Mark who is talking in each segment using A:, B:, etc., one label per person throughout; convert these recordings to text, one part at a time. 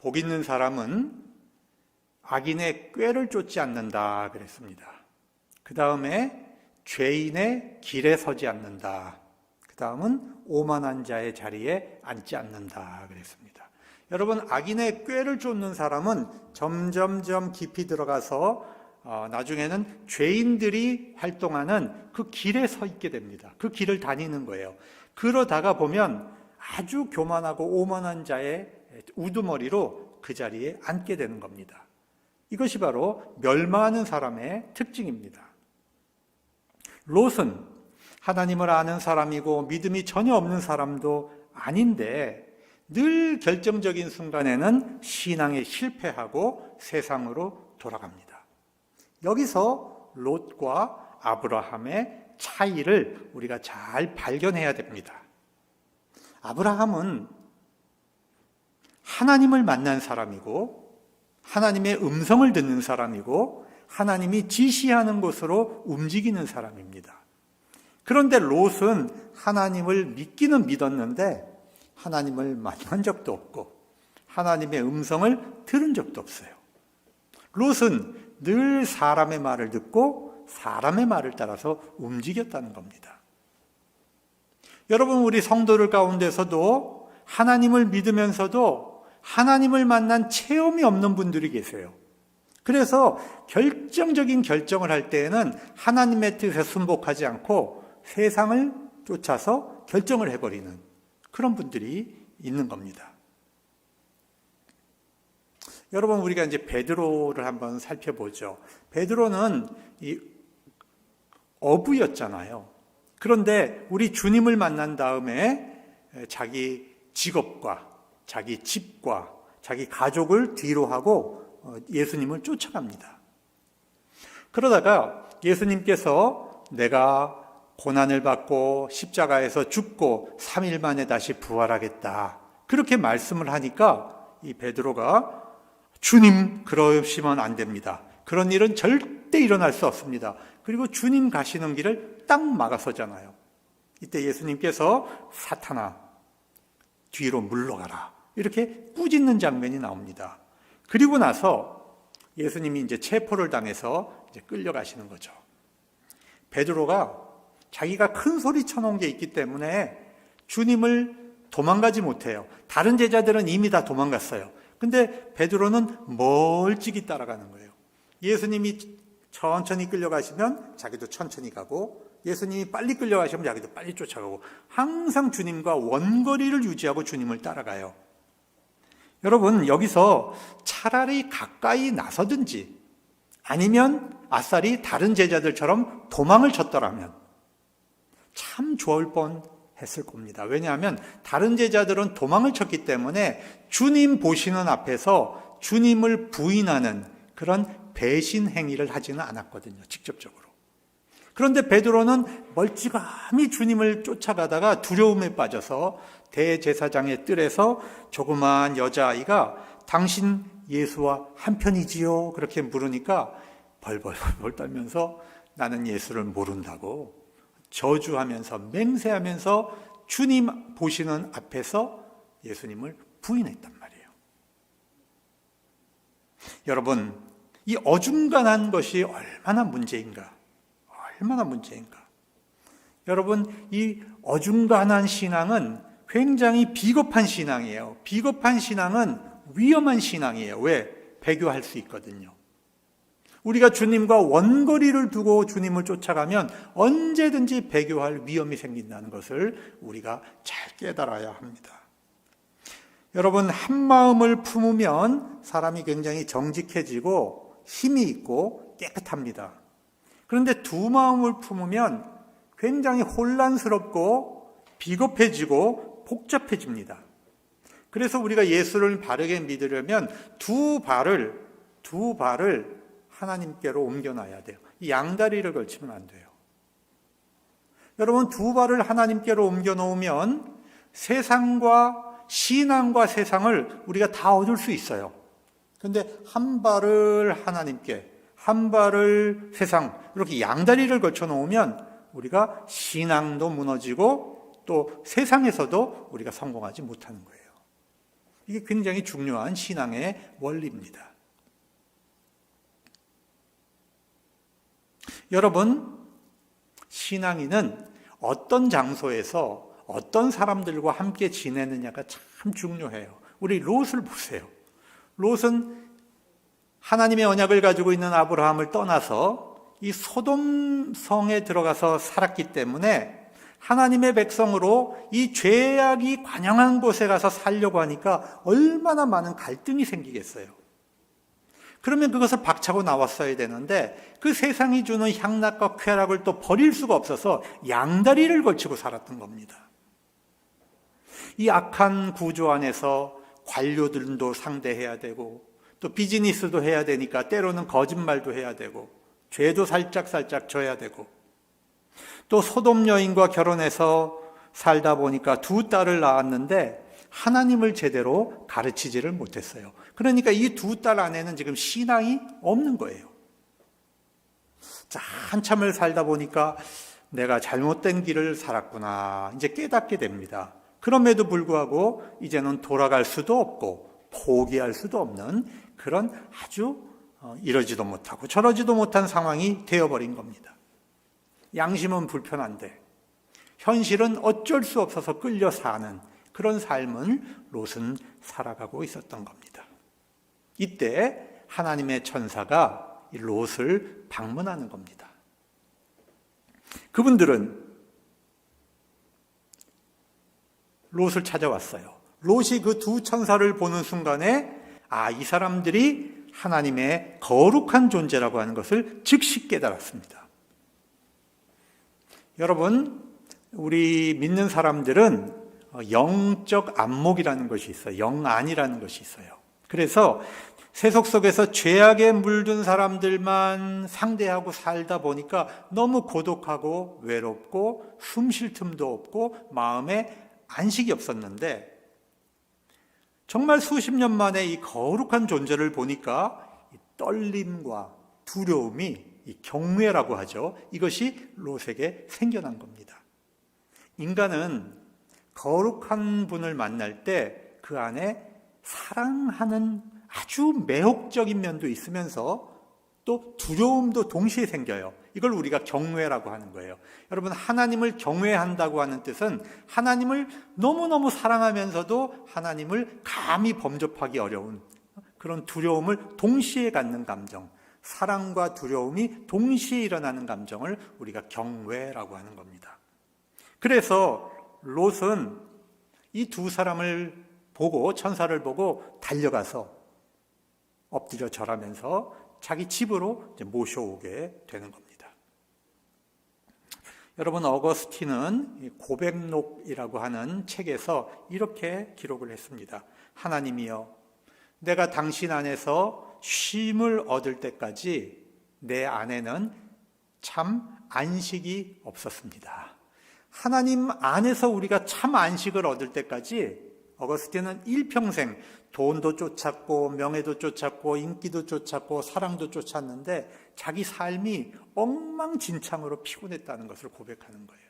A: 복 있는 사람은 악인의 꾀를 쫓지 않는다 그랬습니다. 그 다음에 죄인의 길에 서지 않는다. 그 다음은 오만한 자의 자리에 앉지 않는다 그랬습니다. 여러분, 악인의 꾀를 쫓는 사람은 점점점 깊이 들어가서 나중에는 죄인들이 활동하는 그 길에 서 있게 됩니다. 그 길을 다니는 거예요. 그러다가 보면 아주 교만하고 오만한 자의 우두머리로 그 자리에 앉게 되는 겁니다. 이것이 바로 멸망하는 사람의 특징입니다. 롯은 하나님을 아는 사람이고 믿음이 전혀 없는 사람도 아닌데 늘 결정적인 순간에는 신앙에 실패하고 세상으로 돌아갑니다. 여기서 롯과 아브라함의 차이를 우리가 잘 발견해야 됩니다. 아브라함은 하나님을 만난 사람이고 하나님의 음성을 듣는 사람이고 하나님이 지시하는 곳으로 움직이는 사람입니다. 그런데 롯은 하나님을 믿기는 믿었는데 하나님을 만난 적도 없고 하나님의 음성을 들은 적도 없어요. 롯은 늘 사람의 말을 듣고 사람의 말을 따라서 움직였다는 겁니다. 여러분, 우리 성도들 가운데서도 하나님을 믿으면서도 하나님을 만난 체험이 없는 분들이 계세요. 그래서 결정적인 결정을 할 때에는 하나님의 뜻에 순복하지 않고 세상을 쫓아서 결정을 해버리는 그런 분들이 있는 겁니다. 여러분, 우리가 이제 베드로를 한번 살펴보죠. 베드로는 이 어부였잖아요. 그런데 우리 주님을 만난 다음에 자기 직업과 자기 집과 자기 가족을 뒤로 하고 예수님을 쫓아갑니다. 그러다가 예수님께서 내가 고난을 받고 십자가에서 죽고 3일 만에 다시 부활하겠다, 그렇게 말씀을 하니까 이 베드로가 주님, 그러시면 안 됩니다. 그런 일은 절대 일어날 수 없습니다. 그리고 주님 가시는 길을 딱 막아서잖아요. 이때 예수님께서 사탄아, 뒤로 물러가라, 이렇게 꾸짖는 장면이 나옵니다. 그리고 나서 예수님이 이제 체포를 당해서 이제 끌려가시는 거죠. 베드로가 자기가 큰 소리 쳐놓은 게 있기 때문에 주님을 도망가지 못해요. 다른 제자들은 이미 다 도망갔어요. 근데 베드로는 멀찍이 따라가는 거예요. 예수님이 천천히 끌려가시면 자기도 천천히 가고, 예수님이 빨리 끌려가시면 자기도 빨리 쫓아가고, 항상 주님과 원거리를 유지하고 주님을 따라가요. 여러분, 여기서 차라리 가까이 나서든지 아니면 아싸리 다른 제자들처럼 도망을 쳤더라면 참 좋을 뻔했을 겁니다. 왜냐하면 다른 제자들은 도망을 쳤기 때문에 주님 보시는 앞에서 주님을 부인하는 그런 배신 행위를 하지는 않았거든요, 직접적으로. 그런데 베드로는 멀찌감히 주님을 쫓아가다가 두려움에 빠져서 대제사장의 뜰에서 조그마한 여자아이가 당신 예수와 한편이지요? 그렇게 물으니까 벌벌벌 떨면서 나는 예수를 모른다고 저주하면서 맹세하면서 주님 보시는 앞에서 예수님을 부인했단 말이에요. 여러분, 이 어중간한 것이 얼마나 문제인가? 얼마나 문제인가? 여러분, 이 어중간한 신앙은 굉장히 비겁한 신앙이에요. 비겁한 신앙은 위험한 신앙이에요. 왜? 배교할 수 있거든요. 우리가 주님과 원거리를 두고 주님을 쫓아가면 언제든지 배교할 위험이 생긴다는 것을 우리가 잘 깨달아야 합니다. 여러분, 한 마음을 품으면 사람이 굉장히 정직해지고 힘이 있고 깨끗합니다. 그런데 두 마음을 품으면 굉장히 혼란스럽고 비겁해지고 복잡해집니다. 그래서 우리가 예수를 바르게 믿으려면 두 발을 하나님께로 옮겨놔야 돼요. 이 양다리를 걸치면 안 돼요. 여러분, 두 발을 하나님께로 옮겨놓으면 세상과 신앙과 세상을 우리가 다 얻을 수 있어요. 그런데 한 발을 하나님께, 한 발을 세상, 이렇게 양다리를 걸쳐 놓으면 우리가 신앙도 무너지고 또 세상에서도 우리가 성공하지 못하는 거예요. 이게 굉장히 중요한 신앙의 원리입니다. 여러분, 신앙인은 어떤 장소에서 어떤 사람들과 함께 지내느냐가 참 중요해요. 우리 롯을 보세요. 롯은 하나님의 언약을 가지고 있는 아브라함을 떠나서 이 소돔 성에 들어가서 살았기 때문에 하나님의 백성으로 이 죄악이 관영한 곳에 가서 살려고 하니까 얼마나 많은 갈등이 생기겠어요. 그러면 그것을 박차고 나왔어야 되는데 그 세상이 주는 향락과 쾌락을 또 버릴 수가 없어서 양다리를 걸치고 살았던 겁니다. 이 악한 구조 안에서 관료들도 상대해야 되고 또 비즈니스도 해야 되니까 때로는 거짓말도 해야 되고 죄도 살짝 져야 되고 또 소돔 여인과 결혼해서 살다 보니까 두 딸을 낳았는데 하나님을 제대로 가르치지를 못했어요. 그러니까 이 두 딸 안에는 지금 신앙이 없는 거예요. 자, 한참을 살다 보니까 내가 잘못된 길을 살았구나 이제 깨닫게 됩니다. 그럼에도 불구하고 이제는 돌아갈 수도 없고 포기할 수도 없는 그런 아주 이러지도 못하고 저러지도 못한 상황이 되어버린 겁니다. 양심은 불편한데 현실은 어쩔 수 없어서 끌려 사는 그런 삶을 롯은 살아가고 있었던 겁니다. 이때 하나님의 천사가 이 롯을 방문하는 겁니다. 그분들은 롯을 찾아왔어요. 롯이 그 두 천사를 보는 순간에 이 사람들이 하나님의 거룩한 존재라고 하는 것을 즉시 깨달았습니다. 여러분, 우리 믿는 사람들은 영적 안목이라는 것이 있어요. 영안이라는 것이 있어요. 그래서 세속 속에서 죄악에 물든 사람들만 상대하고 살다 보니까 너무 고독하고 외롭고 숨 쉴 틈도 없고 마음에 안식이 없었는데 정말 수십 년 만에 이 거룩한 존재를 보니까 떨림과 두려움이 이 경외라고 하죠. 이것이 롯에게 생겨난 겁니다. 인간은 거룩한 분을 만날 때 그 안에 사랑하는 아주 매혹적인 면도 있으면서 또 두려움도 동시에 생겨요. 이걸 우리가 경외라고 하는 거예요. 여러분, 하나님을 경외한다고 하는 뜻은 하나님을 너무너무 사랑하면서도 하나님을 감히 범접하기 어려운 그런 두려움을 동시에 갖는 감정, 사랑과 두려움이 동시에 일어나는 감정을 우리가 경외라고 하는 겁니다. 그래서 롯은 이 두 사람을 보고, 천사를 보고 달려가서 엎드려 절하면서 자기 집으로 모셔오게 되는 겁니다. 여러분, 어거스틴은 고백록이라고 하는 책에서 이렇게 기록을 했습니다. 하나님이여, 내가 당신 안에서 쉼을 얻을 때까지 내 안에는 참 안식이 없었습니다. 하나님 안에서 우리가 참 안식을 얻을 때까지 어거스틴은 일평생 돈도 쫓았고 명예도 쫓았고 인기도 쫓았고 사랑도 쫓았는데 자기 삶이 엉망진창으로 피곤했다는 것을 고백하는 거예요.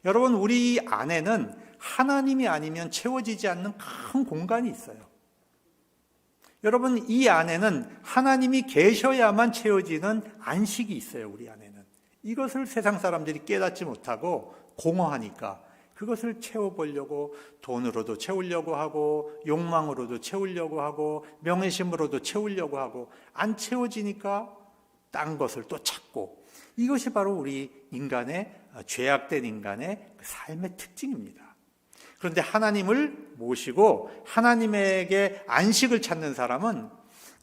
A: 여러분, 우리 안에는 하나님이 아니면 채워지지 않는 큰 공간이 있어요. 여러분, 이 안에는 하나님이 계셔야만 채워지는 안식이 있어요. 우리 안에는. 이것을 세상 사람들이 깨닫지 못하고 공허하니까 그것을 채워보려고 돈으로도 채우려고 하고 욕망으로도 채우려고 하고 명예심으로도 채우려고 하고 안 채워지니까 딴 것을 또 찾고, 이것이 바로 우리 인간의 죄악된 인간의 삶의 특징입니다. 그런데 하나님을 모시고 하나님에게 안식을 찾는 사람은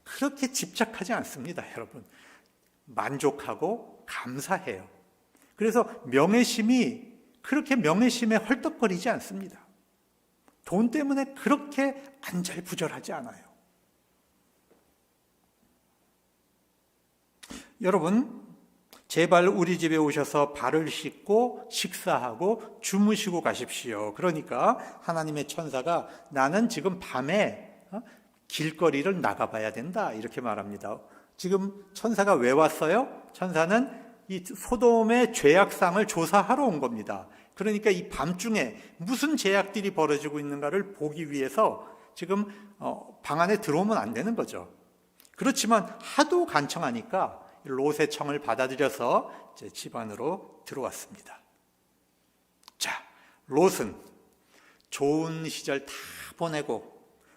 A: 그렇게 집착하지 않습니다. 여러분, 만족하고 감사해요. 그래서 명예심이 그렇게 명예심에 헐떡거리지 않습니다. 돈 때문에 그렇게 안절부절하지 않아요. 여러분, 제발 우리 집에 오셔서 발을 씻고 식사하고 주무시고 가십시오. 그러니까 하나님의 천사가 나는 지금 밤에 길거리를 나가봐야 된다 이렇게 말합니다. 지금 천사가 왜 왔어요? 천사는 이 소돔의 죄악상을 조사하러 온 겁니다. 그러니까 이 밤중에 무슨 죄악들이 벌어지고 있는가를 보기 위해서 지금 방 안에 들어오면 안 되는 거죠. 그렇지만 하도 간청하니까 롯의 청을 받아들여서 제 집 안으로 들어왔습니다. 자, 롯은 좋은 시절 다 보내고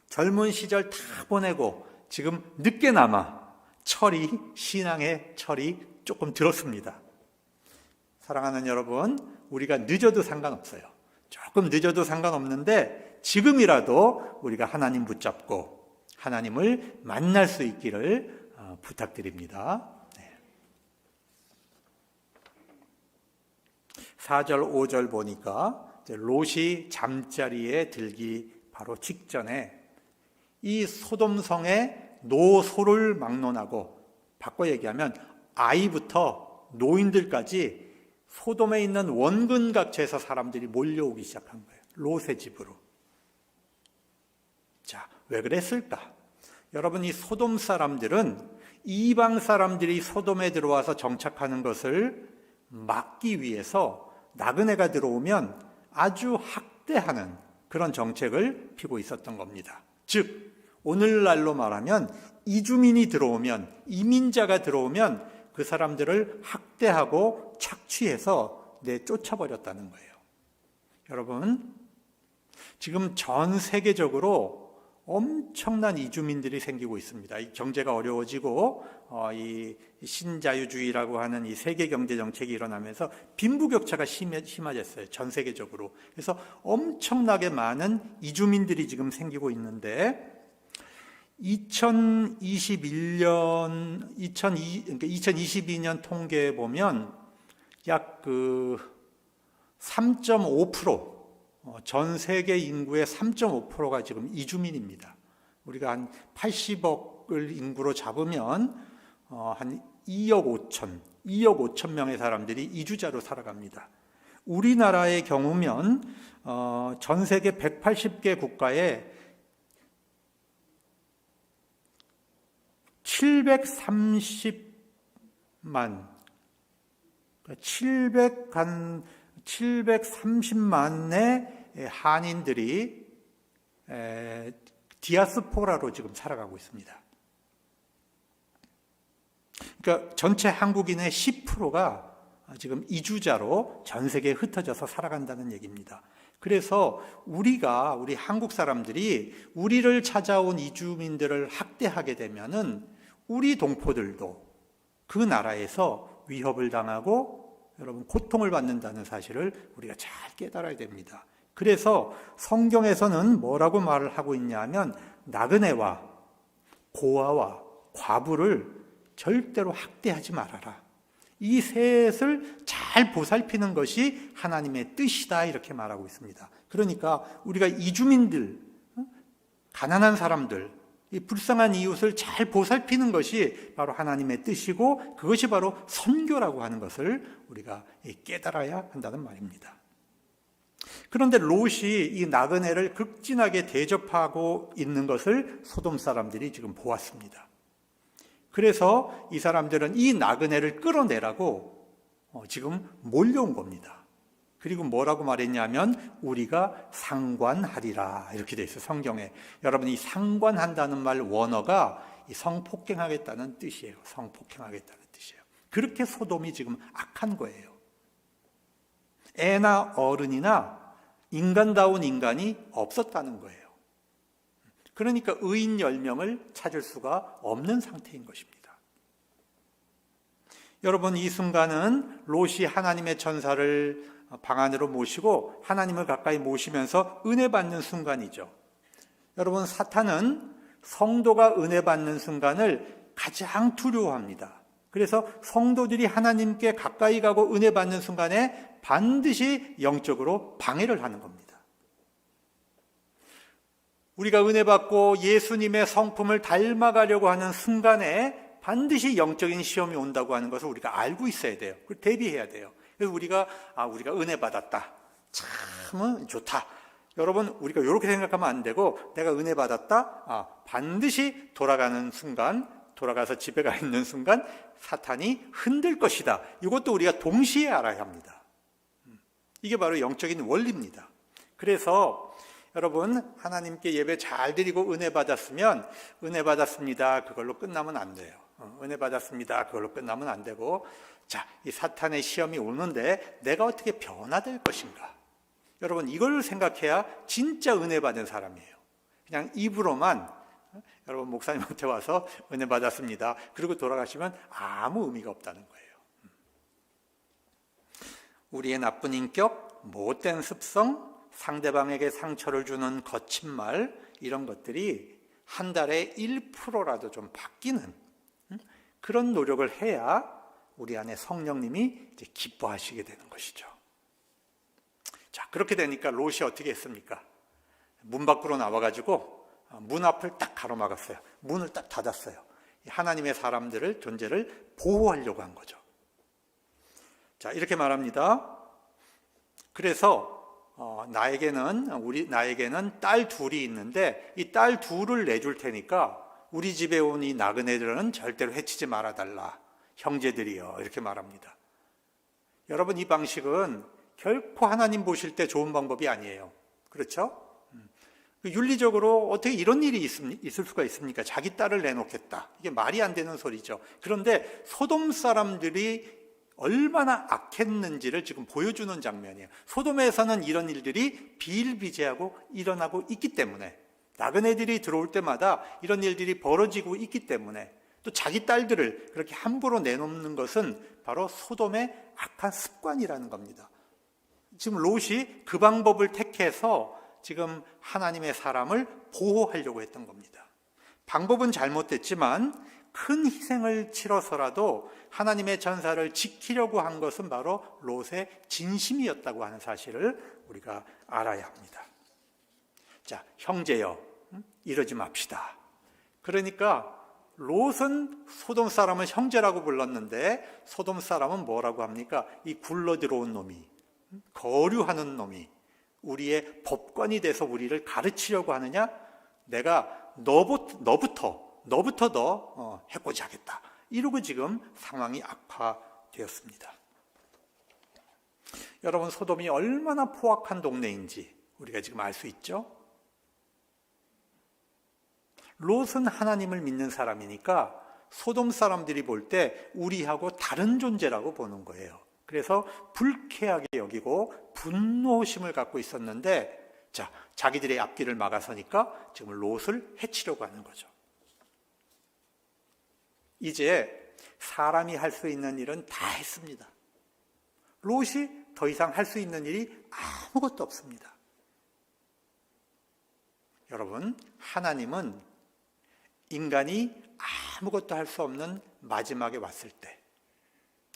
A: 젊은 시절 다 보내고 지금 늦게나마 신앙의 철이 조금 들었습니다. 사랑하는 여러분, 우리가 늦어도 상관없어요. 조금 늦어도 상관없는데 지금이라도 우리가 하나님 붙잡고 하나님을 만날 수 있기를 부탁드립니다. 4절, 5절 보니까 롯이 잠자리에 들기 바로 직전에 이 소돔성의 노소를 막론하고, 바꿔 얘기하면 아이부터 노인들까지 소돔에 있는 원근각처에서 사람들이 몰려오기 시작한 거예요. 롯의 집으로. 자, 왜 그랬을까? 여러분, 이 소돔 사람들은 이방 사람들이 소돔에 들어와서 정착하는 것을 막기 위해서 나그네가 들어오면 아주 학대하는 그런 정책을 피고 있었던 겁니다. 즉, 오늘날로 말하면 이주민이 들어오면, 이민자가 들어오면 그 사람들을 학대하고 착취해서 내쫓아버렸다는 거예요. 여러분, 지금 전 세계적으로 엄청난 이주민들이 생기고 있습니다. 이 경제가 어려워지고 이 신자유주의라고 하는 이 세계 경제 정책이 일어나면서 빈부격차가 심해졌어요. 전 세계적으로. 그래서 엄청나게 많은 이주민들이 지금 생기고 있는데 2022년 통계에 보면 약 3.5%, 전 세계 인구의 3.5%가 지금 이주민입니다. 우리가 한 80억을 인구로 잡으면 한 2억 5천 명의 사람들이 이주자로 살아갑니다. 우리나라의 경우면 전 세계 180개 국가에 730만의 한인들이 디아스포라로 지금 살아가고 있습니다. 그러니까 전체 한국인의 10%가 지금 이주자로 전 세계에 흩어져서 살아간다는 얘기입니다. 그래서 우리 한국 사람들이 우리를 찾아온 이주민들을 학대하게 되면은 우리 동포들도 그 나라에서 위협을 당하고 여러분 고통을 받는다는 사실을 우리가 잘 깨달아야 됩니다. 그래서 성경에서는 뭐라고 말을 하고 있냐면 나그네와 고아와 과부를 절대로 학대하지 말아라. 이 셋을 잘 보살피는 것이 하나님의 뜻이다, 이렇게 말하고 있습니다. 그러니까 우리가 이주민들, 가난한 사람들, 이 불쌍한 이웃을 잘 보살피는 것이 바로 하나님의 뜻이고 그것이 바로 선교라고 하는 것을 우리가 깨달아야 한다는 말입니다. 그런데 롯이 이 나그네를 극진하게 대접하고 있는 것을 소돔 사람들이 지금 보았습니다. 그래서 이 사람들은 이 나그네를 끌어내라고 지금 몰려온 겁니다. 그리고 뭐라고 말했냐면 우리가 상관하리라, 이렇게 돼 있어요, 성경에. 여러분, 이 상관한다는 말 원어가 이 성폭행하겠다는 뜻이에요. 성폭행하겠다는 뜻이에요. 그렇게 소돔이 지금 악한 거예요. 애나 어른이나 인간다운 인간이 없었다는 거예요. 그러니까 의인 10명을 찾을 수가 없는 상태인 것입니다. 여러분, 이 순간은 롯이 하나님의 천사를 방 안으로 모시고 하나님을 가까이 모시면서 은혜 받는 순간이죠. 여러분, 사탄은 성도가 은혜 받는 순간을 가장 두려워합니다. 그래서 성도들이 하나님께 가까이 가고 은혜 받는 순간에 반드시 영적으로 방해를 하는 겁니다. 우리가 은혜 받고 예수님의 성품을 닮아가려고 하는 순간에 반드시 영적인 시험이 온다고 하는 것을 우리가 알고 있어야 돼요. 그걸 대비해야 돼요. 그래서 우리가 은혜 받았다, 참 좋다. 여러분, 우리가 이렇게 생각하면 안 되고, 내가 은혜 받았다, 반드시 돌아가서 집에 가 있는 순간 사탄이 흔들 것이다. 이것도 우리가 동시에 알아야 합니다. 이게 바로 영적인 원리입니다. 그래서 여러분, 하나님께 예배 잘 드리고 은혜 받았으면 은혜 받았습니다, 그걸로 끝나면 안 돼요. 은혜 받았습니다, 그걸로 끝나면 안 되고, 자, 이 사탄의 시험이 오는데 내가 어떻게 변화될 것인가? 여러분, 이걸 생각해야 진짜 은혜 받은 사람이에요. 그냥 입으로만 여러분 목사님한테 와서 은혜 받았습니다, 그리고 돌아가시면 아무 의미가 없다는 거예요. 우리의 나쁜 인격, 못된 습성, 상대방에게 상처를 주는 거친 말, 이런 것들이 한 달에 1%라도 좀 바뀌는 그런 노력을 해야 우리 안에 성령님이 이제 기뻐하시게 되는 것이죠. 자, 그렇게 되니까 롯이 어떻게 했습니까? 문 밖으로 나와가지고 문 앞을 딱 가로막았어요. 문을 딱 닫았어요. 하나님의 사람들을, 존재를 보호하려고 한 거죠. 자, 이렇게 말합니다. 그래서 나에게는 딸 둘이 있는데 이 딸 둘을 내줄 테니까 우리 집에 온 이 나그네들은 절대로 해치지 말아달라, 형제들이여, 이렇게 말합니다. 여러분, 이 방식은 결코 하나님 보실 때 좋은 방법이 아니에요. 그렇죠? 윤리적으로 어떻게 이런 일이 있을 수가 있습니까? 자기 딸을 내놓겠다, 이게 말이 안 되는 소리죠. 그런데 소돔 사람들이 얼마나 악했는지를 지금 보여주는 장면이에요. 소돔에서는 이런 일들이 비일비재하고 일어나고 있기 때문에, 나그네들이 들어올 때마다 이런 일들이 벌어지고 있기 때문에, 또 자기 딸들을 그렇게 함부로 내놓는 것은 바로 소돔의 악한 습관이라는 겁니다. 지금 롯이 그 방법을 택해서 지금 하나님의 사람을 보호하려고 했던 겁니다. 방법은 잘못됐지만 큰 희생을 치러서라도 하나님의 전사를 지키려고 한 것은 바로 롯의 진심이었다고 하는 사실을 우리가 알아야 합니다. 자, 형제여, 이러지 맙시다. 그러니까 롯은 소돔 사람을 형제라고 불렀는데 소돔 사람은 뭐라고 합니까? 이 굴러 들어온 놈이, 거류하는 놈이 우리의 법관이 돼서 우리를 가르치려고 하느냐? 내가 너부터 너 해코지 하겠다, 이러고 지금 상황이 악화되었습니다. 여러분, 소돔이 얼마나 포악한 동네인지 우리가 지금 알 수 있죠? 롯은 하나님을 믿는 사람이니까 소돔 사람들이 볼 때 우리하고 다른 존재라고 보는 거예요. 그래서 불쾌하게 여기고 분노심을 갖고 있었는데, 자, 자기들의 앞길을 막아서니까 지금 롯을 해치려고 하는 거죠. 이제 사람이 할 수 있는 일은 다 했습니다. 롯이 더 이상 할 수 있는 일이 아무것도 없습니다. 여러분, 하나님은 인간이 아무것도 할 수 없는 마지막에 왔을 때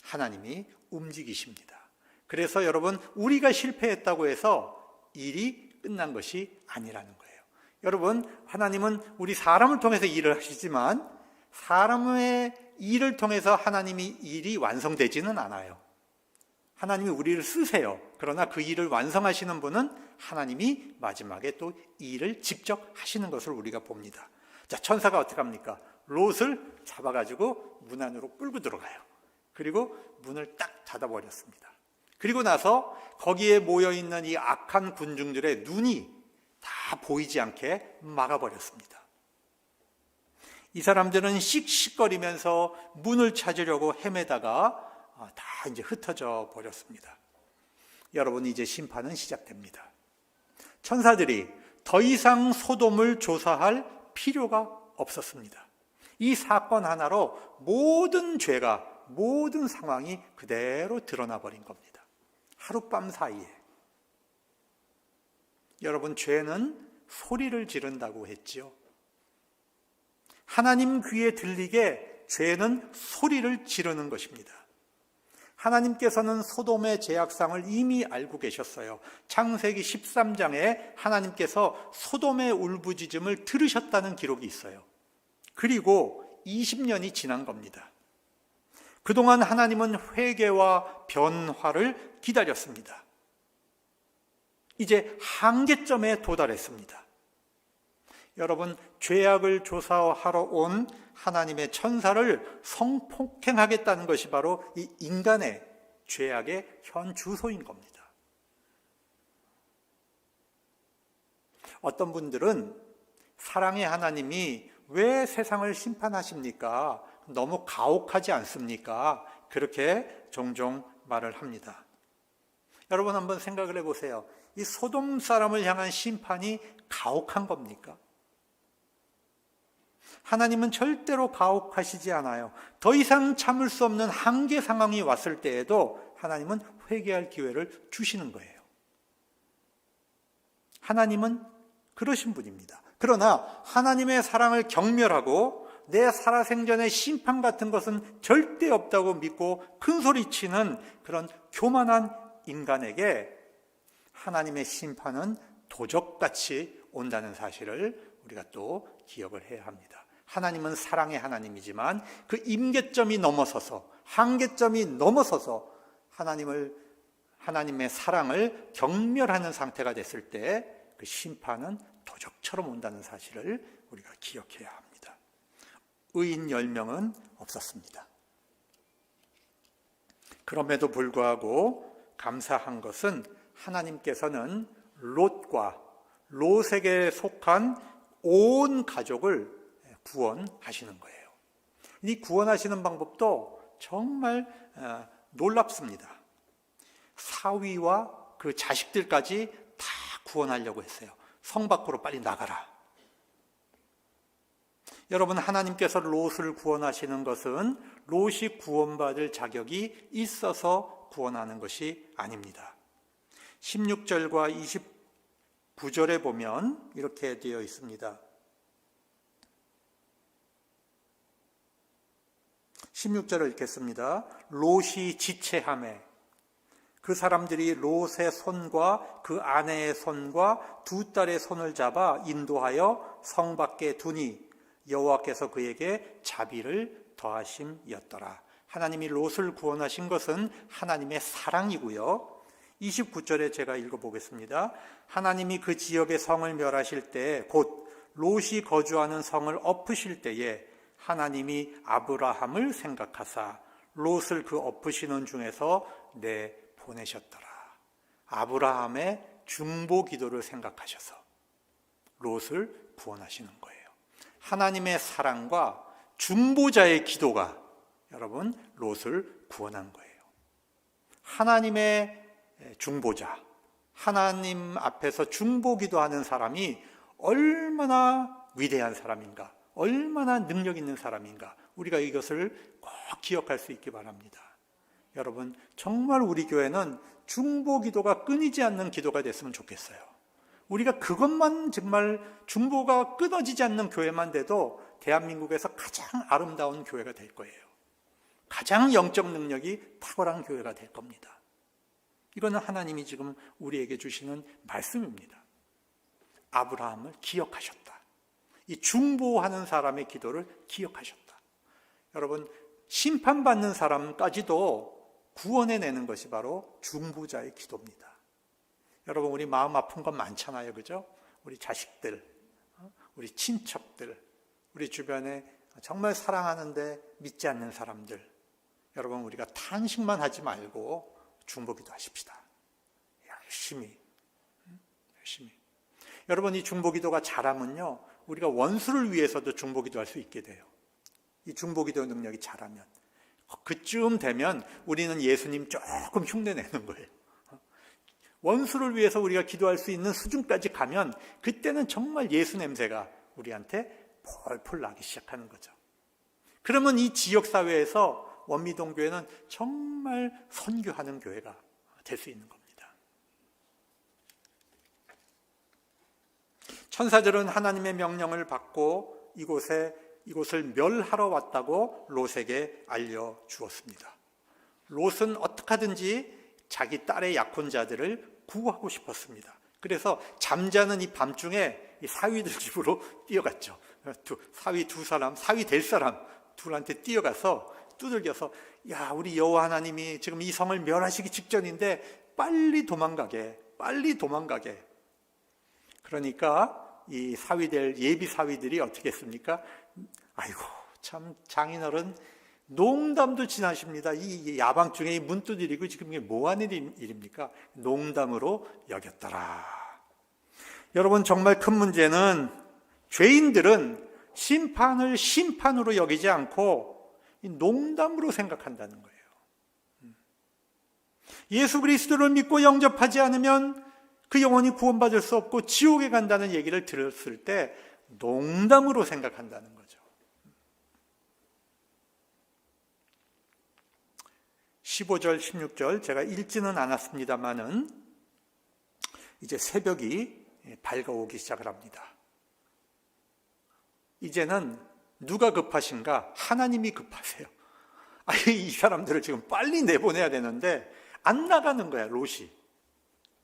A: 하나님이 움직이십니다. 그래서 여러분, 우리가 실패했다고 해서 일이 끝난 것이 아니라는 거예요. 여러분, 하나님은 우리 사람을 통해서 일을 하시지만 사람의 일을 통해서 하나님이 일이 완성되지는 않아요. 하나님이 우리를 쓰세요. 그러나 그 일을 완성하시는 분은 하나님이 마지막에 또 일을 직접 하시는 것을 우리가 봅니다. 자, 천사가 어떻게 합니까? 롯을 잡아가지고 문 안으로 끌고 들어가요. 그리고 문을 딱 닫아버렸습니다. 그리고 나서 거기에 모여있는 이 악한 군중들의 눈이 다 보이지 않게 막아버렸습니다. 이 사람들은 씩씩거리면서 문을 찾으려고 헤매다가 다 이제 흩어져 버렸습니다. 여러분, 이제 심판은 시작됩니다. 천사들이 더 이상 소돔을 조사할 필요가 없었습니다. 이 사건 하나로 모든 죄가, 모든 상황이 그대로 드러나 버린 겁니다. 하룻밤 사이에. 여러분, 죄는 소리를 지른다고 했지요. 하나님 귀에 들리게 죄는 소리를 지르는 것입니다. 하나님께서는 소돔의 죄악상을 이미 알고 계셨어요. 창세기 13장에 하나님께서 소돔의 울부짖음을 들으셨다는 기록이 있어요. 그리고 20년이 지난 겁니다. 그동안 하나님은 회개와 변화를 기다렸습니다. 이제 한계점에 도달했습니다. 여러분, 죄악을 조사하러 온 하나님의 천사를 성폭행하겠다는 것이 바로 이 인간의 죄악의 현 주소인 겁니다. 어떤 분들은 사랑의 하나님이 왜 세상을 심판하십니까? 너무 가혹하지 않습니까? 그렇게 종종 말을 합니다. 여러분 한번 생각을 해보세요. 이 소돔 사람을 향한 심판이 가혹한 겁니까? 하나님은 절대로 가혹하시지 않아요. 더 이상 참을 수 없는 한계 상황이 왔을 때에도 하나님은 회개할 기회를 주시는 거예요. 하나님은 그러신 분입니다. 그러나 하나님의 사랑을 경멸하고 내 살아생전의 심판 같은 것은 절대 없다고 믿고 큰소리치는 그런 교만한 인간에게 하나님의 심판은 도적같이 온다는 사실을 우리가 또 기억을 해야 합니다. 하나님은 사랑의 하나님이지만 그 임계점이 넘어서서, 한계점이 넘어서서 하나님의 사랑을 경멸하는 상태가 됐을 때 그 심판은 도적처럼 온다는 사실을 우리가 기억해야 합니다. 의인 10명은 없었습니다. 그럼에도 불구하고 감사한 것은 하나님께서는 롯에게 속한 온 가족을 구원하시는 거예요. 이 구원하시는 방법도 정말 놀랍습니다. 사위와 그 자식들까지 다 구원하려고 했어요. 성 밖으로 빨리 나가라. 여러분, 하나님께서 롯을 구원하시는 것은 롯이 구원받을 자격이 있어서 구원하는 것이 아닙니다. 16절과 29절에 보면 이렇게 되어 있습니다. 16절을 읽겠습니다. 롯이 지체하매 그 사람들이 롯의 손과 그 아내의 손과 두 딸의 손을 잡아 인도하여 성 밖에 두니 여호와께서 그에게 자비를 더하심이었더라. 하나님이 롯을 구원하신 것은 하나님의 사랑이고요. 29절에 제가 읽어보겠습니다. 하나님이 그 지역의 성을 멸하실 때 곧 롯이 거주하는 성을 엎으실 때에 하나님이 아브라함을 생각하사 롯을 그 엎으시는 중에서 내보내셨더라. 아브라함의 중보 기도를 생각하셔서 롯을 구원하시는 거예요. 하나님의 사랑과 중보자의 기도가 여러분 롯을 구원한 거예요. 하나님의 중보자, 하나님 앞에서 중보 기도하는 사람이 얼마나 위대한 사람인가, 얼마나 능력 있는 사람인가, 우리가 이것을 꼭 기억할 수 있기 바랍니다. 여러분, 정말 우리 교회는 중보 기도가 끊이지 않는 기도가 됐으면 좋겠어요. 우리가 그것만 정말 중보가 끊어지지 않는 교회만 돼도 대한민국에서 가장 아름다운 교회가 될 거예요. 가장 영적 능력이 탁월한 교회가 될 겁니다. 이거는 하나님이 지금 우리에게 주시는 말씀입니다. 아브라함을 기억하셨다. 이 중보하는 사람의 기도를 기억하셨다. 여러분, 심판받는 사람까지도 구원해내는 것이 바로 중보자의 기도입니다. 여러분, 우리 마음 아픈 건 많잖아요. 그죠? 우리 자식들, 우리 친척들, 우리 주변에 정말 사랑하는데 믿지 않는 사람들. 여러분, 우리가 탄식만 하지 말고 중보기도 하십시다. 열심히. 여러분, 이 중보기도가 잘하면요, 우리가 원수를 위해서도 중보기도 할 수 있게 돼요. 이 중보기도 능력이 잘하면. 그쯤 되면 우리는 예수님 조금 흉내내는 거예요. 원수를 위해서 우리가 기도할 수 있는 수준까지 가면 그때는 정말 예수 냄새가 우리한테 폴폴 나기 시작하는 거죠. 그러면 이 지역사회에서 원미동교회는 정말 선교하는 교회가 될 수 있는 겁니다. 천사들은 하나님의 명령을 받고 이곳을 멸하러 왔다고 롯에게 알려주었습니다. 롯은 어떻게 하든지 자기 딸의 약혼자들을 구하고 싶었습니다. 그래서 잠자는 이 밤중에 이 사위들 집으로 뛰어갔죠. 사위 두 사람, 사위 될 사람 둘한테 뛰어가서 두들겨서, 야, 우리 여호와 하나님이 지금 이 성을 멸하시기 직전인데 빨리 도망가게. 그러니까 이 사위들, 예비 사위들이 어떻게 했습니까? 아이고, 참 장인어른 농담도 지나십니다. 이 야방중에 문 두드리고 지금 이게 뭐 하는 일입니까? 농담으로 여겼더라. 여러분, 정말 큰 문제는 죄인들은 심판을 심판으로 여기지 않고 농담으로 생각한다는 거예요. 예수 그리스도를 믿고 영접하지 않으면 그 영혼이 구원받을 수 없고 지옥에 간다는 얘기를 들었을 때 농담으로 생각한다는 거죠. 15절, 16절 제가 읽지는 않았습니다만은 이제 새벽이 밝아오기 시작을 합니다. 이제는 누가 급하신가? 하나님이 급하세요. 이 사람들을 지금 빨리 내보내야 되는데 안 나가는 거야, 롯이.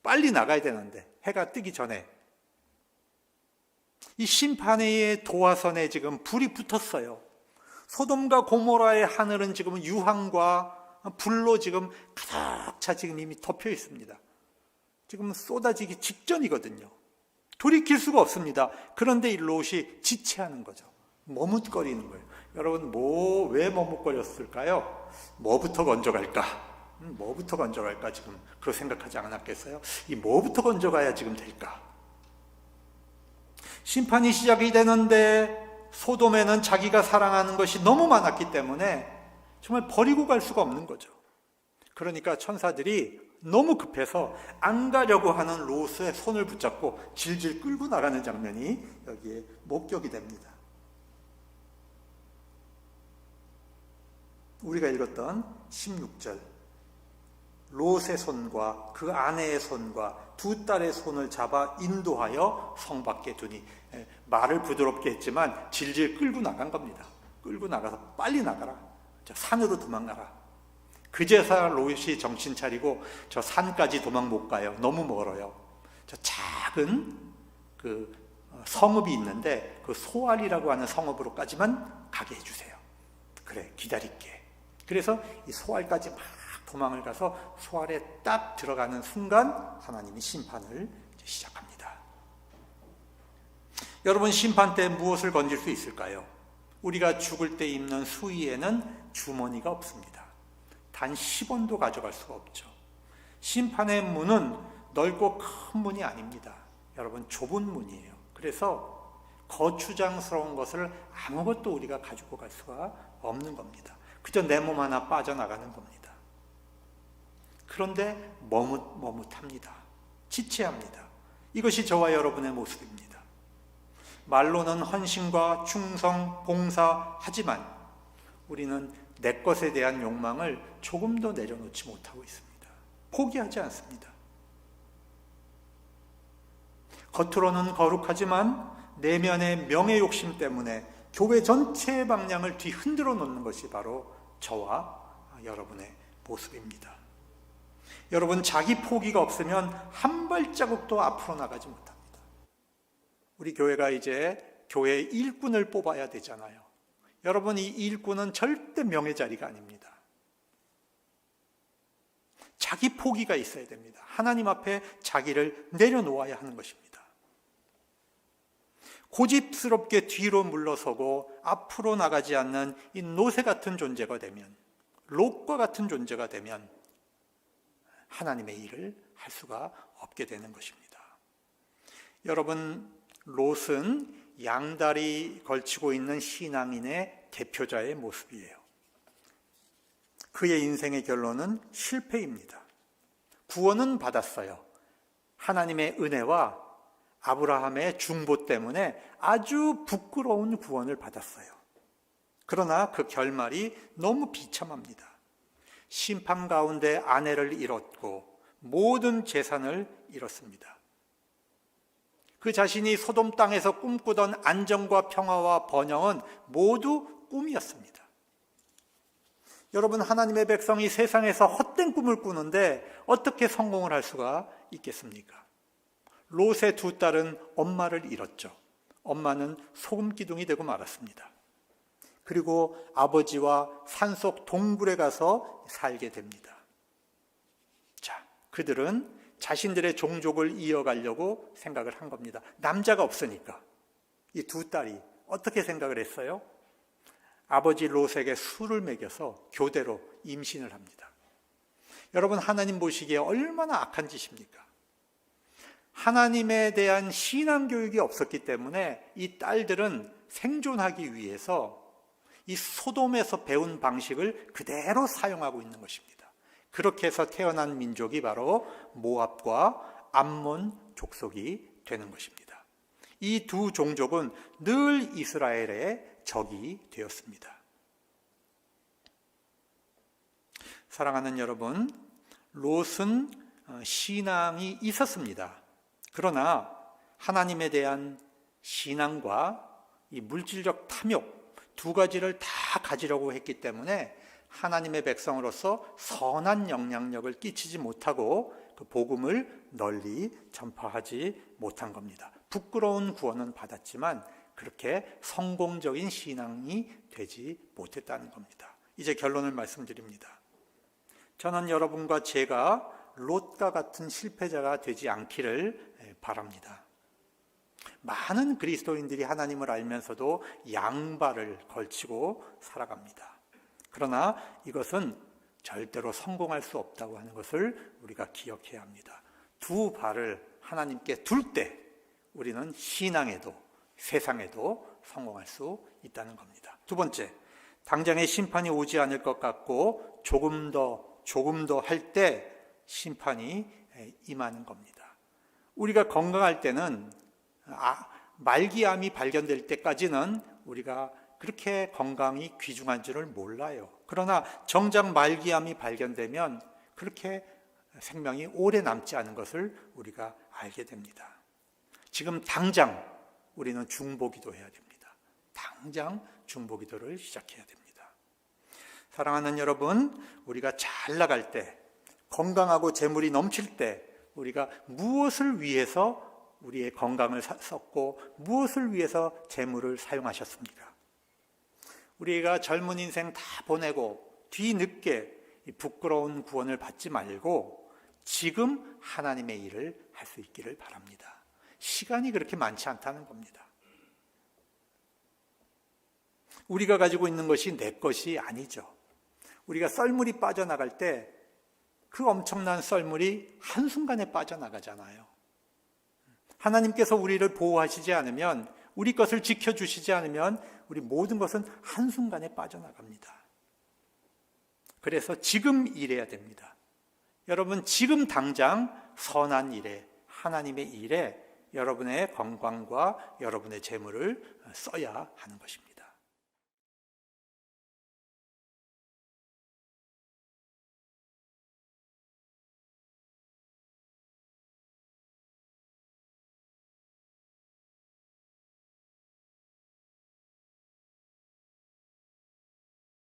A: 빨리 나가야 되는데 해가 뜨기 전에. 이 심판의 도화선에 지금 불이 붙었어요. 소돔과 고모라의 하늘은 지금 유황과 불로 지금 가득 차 지금 이미 덮여 있습니다. 지금 쏟아지기 직전이거든요. 돌이킬 수가 없습니다. 그런데 이 롯이 지체하는 거죠. 머뭇거리는 거예요. 여러분, 왜 머뭇거렸을까요? 뭐부터 건져갈까? 뭐부터 건져갈까? 지금 그렇게 생각하지 않았겠어요? 이 뭐부터 건져가야 지금 될까? 심판이 시작이 되는데 소돔에는 자기가 사랑하는 것이 너무 많았기 때문에 정말 버리고 갈 수가 없는 거죠. 그러니까 천사들이 너무 급해서 안 가려고 하는 롯의 손을 붙잡고 질질 끌고 나가는 장면이 여기에 목격이 됩니다. 우리가 읽었던 16절, 롯의 손과 그 아내의 손과 두 딸의 손을 잡아 인도하여 성 밖에 두니, 말을 부드럽게 했지만 질질 끌고 나간 겁니다. 끌고 나가서 빨리 나가라, 저 산으로 도망가라. 그제서야 롯이 정신 차리고 저 산까지 도망 못 가요. 너무 멀어요. 저 작은 그 성읍이 있는데 그 소알이라고 하는 성읍으로까지만 가게 해주세요. 그래, 기다릴게. 그래서 이 소알까지 막 도망을 가서 소알에 딱 들어가는 순간 하나님이 심판을 시작합니다. 여러분, 심판 때 무엇을 건질 수 있을까요? 우리가 죽을 때 입는 수의에는 주머니가 없습니다. 단 10원도 가져갈 수가 없죠. 심판의 문은 넓고 큰 문이 아닙니다. 여러분, 좁은 문이에요. 그래서 거추장스러운 것을 아무것도 우리가 가지고 갈 수가 없는 겁니다. 그저 내 몸 하나 빠져나가는 겁니다. 그런데 머뭇합니다. 지체합니다. 이것이 저와 여러분의 모습입니다. 말로는 헌신과 충성, 봉사하지만 우리는 내 것에 대한 욕망을 조금도 내려놓지 못하고 있습니다. 포기하지 않습니다. 겉으로는 거룩하지만 내면의 명예 욕심 때문에 교회 전체의 방향을 뒤흔들어 놓는 것이 바로 저와 여러분의 모습입니다. 여러분, 자기 포기가 없으면 한 발자국도 앞으로 나가지 못합니다. 우리 교회가 이제 교회 일꾼을 뽑아야 되잖아요. 여러분, 이 일꾼은 절대 명예 자리가 아닙니다. 자기 포기가 있어야 됩니다. 하나님 앞에 자기를 내려놓아야 하는 것입니다. 고집스럽게 뒤로 물러서고 앞으로 나가지 않는 이 롯의 같은 존재가 되면, 롯과 같은 존재가 되면 하나님의 일을 할 수가 없게 되는 것입니다. 여러분, 롯은 양다리 걸치고 있는 신앙인의 대표자의 모습이에요. 그의 인생의 결론은 실패입니다. 구원은 받았어요. 하나님의 은혜와 아브라함의 중보 때문에 아주 부끄러운 구원을 받았어요. 그러나 그 결말이 너무 비참합니다. 심판 가운데 아내를 잃었고 모든 재산을 잃었습니다. 그 자신이 소돔 땅에서 꿈꾸던 안정과 평화와 번영은 모두 꿈이었습니다. 여러분, 하나님의 백성이 세상에서 헛된 꿈을 꾸는데 어떻게 성공을 할 수가 있겠습니까? 롯의 두 딸은 엄마를 잃었죠. 엄마는 소금 기둥이 되고 말았습니다. 그리고 아버지와 산속 동굴에 가서 살게 됩니다. 자, 그들은 자신들의 종족을 이어가려고 생각을 한 겁니다. 남자가 없으니까. 이 두 딸이 어떻게 생각을 했어요? 아버지 롯에게 술을 먹여서 교대로 임신을 합니다. 여러분, 하나님 보시기에 얼마나 악한 짓입니까? 하나님에 대한 신앙 교육이 없었기 때문에 이 딸들은 생존하기 위해서 이 소돔에서 배운 방식을 그대로 사용하고 있는 것입니다. 그렇게 해서 태어난 민족이 바로 모압과 암몬 족속이 되는 것입니다. 이 두 종족은 늘 이스라엘의 적이 되었습니다. 사랑하는 여러분, 롯은 신앙이 있었습니다. 그러나 하나님에 대한 신앙과 이 물질적 탐욕 두 가지를 다 가지려고 했기 때문에 하나님의 백성으로서 선한 영향력을 끼치지 못하고 그 복음을 널리 전파하지 못한 겁니다. 부끄러운 구원은 받았지만 그렇게 성공적인 신앙이 되지 못했다는 겁니다. 이제 결론을 말씀드립니다. 저는 여러분과 제가 롯과 같은 실패자가 되지 않기를 바랍니다. 많은 그리스도인들이 하나님을 알면서도 양발을 걸치고 살아갑니다. 그러나 이것은 절대로 성공할 수 없다고 하는 것을 우리가 기억해야 합니다. 두 발을 하나님께 둘 때 우리는 신앙에도 세상에도 성공할 수 있다는 겁니다. 두 번째, 당장의 심판이 오지 않을 것 같고 조금 더 할 때 심판이 임하는 겁니다. 우리가 건강할 때는 말기암이 발견될 때까지는 우리가 그렇게 건강이 귀중한 줄을 몰라요. 그러나 정작 말기암이 발견되면 그렇게 생명이 오래 남지 않은 것을 우리가 알게 됩니다. 지금 당장 우리는 중보기도 해야 됩니다. 당장 중보기도를 시작해야 됩니다. 사랑하는 여러분, 우리가 잘 나갈 때, 건강하고 재물이 넘칠 때 우리가 무엇을 위해서 우리의 건강을 썼고 무엇을 위해서 재물을 사용하셨습니까? 우리가 젊은 인생 다 보내고 뒤늦게 부끄러운 구원을 받지 말고 지금 하나님의 일을 할 수 있기를 바랍니다. 시간이 그렇게 많지 않다는 겁니다. 우리가 가지고 있는 것이 내 것이 아니죠. 우리가 썰물이 빠져나갈 때 그 엄청난 썰물이 한순간에 빠져나가잖아요. 하나님께서 우리를 보호하시지 않으면, 우리 것을 지켜주시지 않으면 우리 모든 것은 한순간에 빠져나갑니다. 그래서 지금 일해야 됩니다. 여러분, 지금 당장 선한 일에, 하나님의 일에 여러분의 건강과 여러분의 재물을 써야 하는 것입니다.